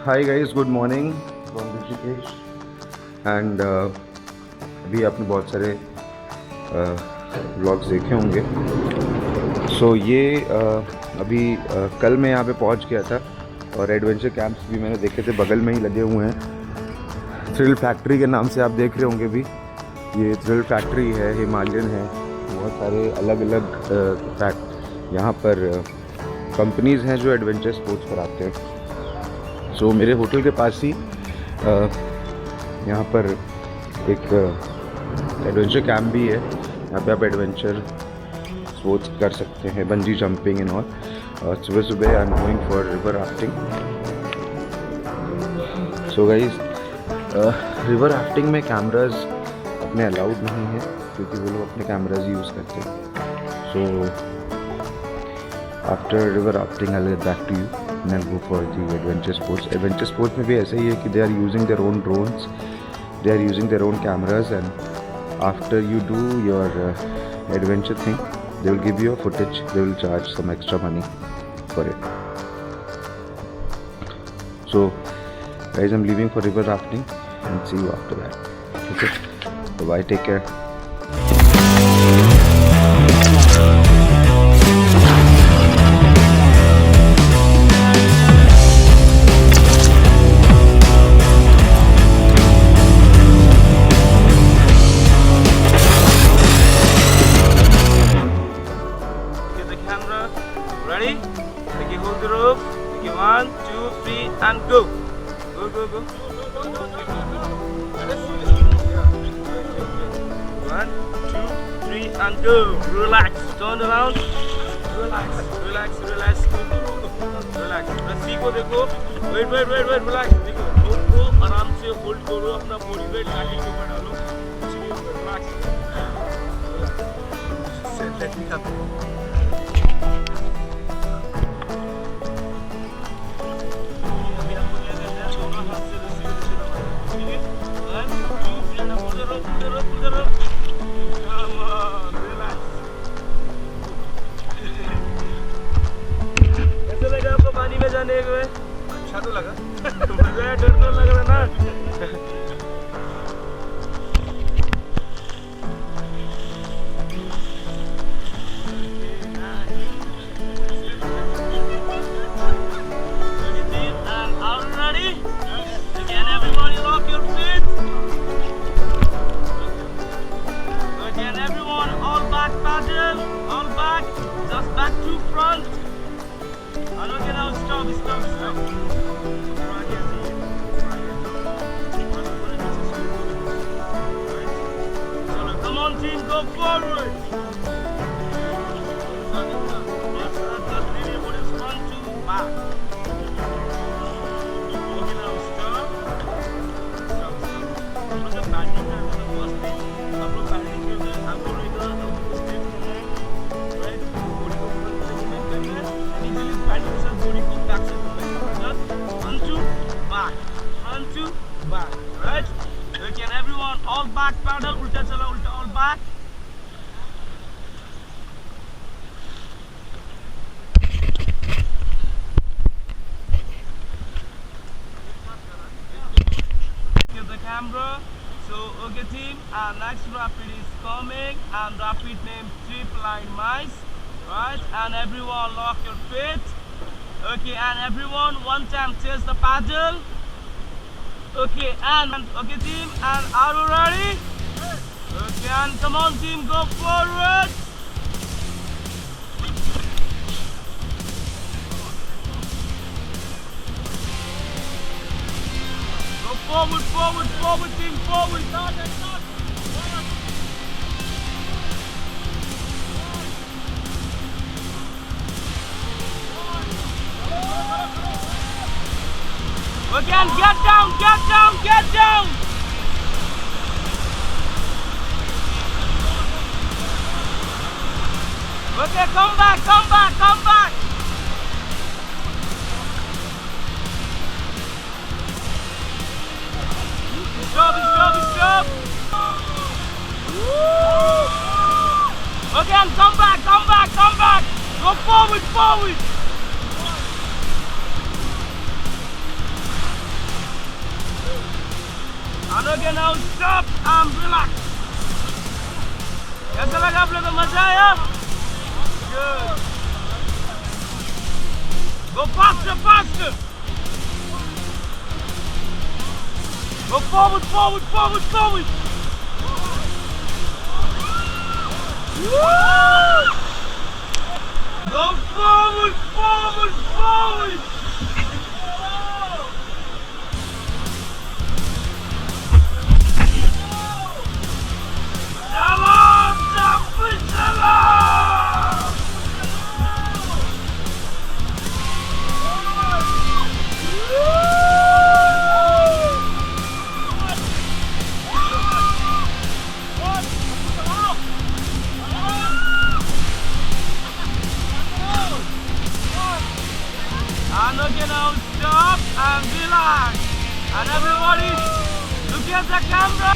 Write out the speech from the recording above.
Hi guys, good morning from Rishikesh and अभी आपने बहुत सारे व्लॉग्स देखे होंगे। ये अभी कल मैं यहाँ पे पहुँच गया था और एडवेंचर कैंप्स भी मैंने देखे थे, बगल में ही लगे हुए हैं। थ्रिल फैक्ट्री के नाम से आप देख रहे होंगे भी, ये थ्रिल फैक्ट्री है, हिमालयन है, बहुत सारे अलग अलग यहाँ पर कंपनीज़ हैं जो एडवेंचर स्पोर्ट्स कराते हैं। मेरे होटल के पास ही यहाँ पर एक एडवेंचर कैंप भी है। यहाँ पे आप एडवेंचर स्पोर्ट्स कर सकते हैं, बंजी जंपिंग एंड ऑल। सुबह सुबह I am going for river rafting. So guys, river rafting में कैमराज अपने अलाउड नहीं है क्योंकि वो लोग अपने कैमराज यूज़ करते हैं। After river rafting I get back to you and I'll go for the adventure sports. Adventure sports में भी ऐसा ही है कि they are using their own drones, they are using their own cameras, and after you do your adventure thing, they will give you a footage, they will charge some extra money for it. So guys, I'm leaving for river rafting and see you after that. Okay, bye, take care. Ready? Okay, hold the rope. Okay, 1, 2, 3, and go. Go, go, go. 1, 2, 3, and go. Relax. Turn around. Relax, relax, relax. Relax. रस्सी को देखो. Wait, wait, wait, wait. Relax. देखो. रोप को आराम से hold करो. अपना body weight लाठी के ऊपर डालो. कुछ नहीं होगा. Relax. Let me come. पानी में जाने के अच्छा तो लगा मजा है, डर तो लग रहा ना। Stop. Come on, team, go forward. Front to back. Okay, now stop. Put the padding the first thing. आप लोग padding के अंदर आपको रहेगा स्टेप करना है, right? बॉडी को ऊपर मूवमेंट करना है, इजीली padding के साथ बॉडी को बैक से front to back, front to back, right? Okay, and everyone, all back paddle, ulta chala, ulta, all back. Get the camera. So, okay team, our next rapid is coming, and rapid name Triple Line Mice, right? And everyone lock your feet. Okay, and everyone one time chase the paddle. Okay, and okay team, and are you ready? Okay, and come on team, go forward. Go forward, forward, forward team, forward. Start. Again, get down, get down, get down! Okay, come back, come back, come back! Stop. Again, come back. Go forward. okay, now stop and relax. कैसा लगा आप लोगों को? मजा आया? Good. Go faster, faster. Go forward, forward, forward, forward. Woo! Go forward, forward, forward. Shalom, Shalom, Shalom. And okay, now stop and relax. And everybody, look at the camera.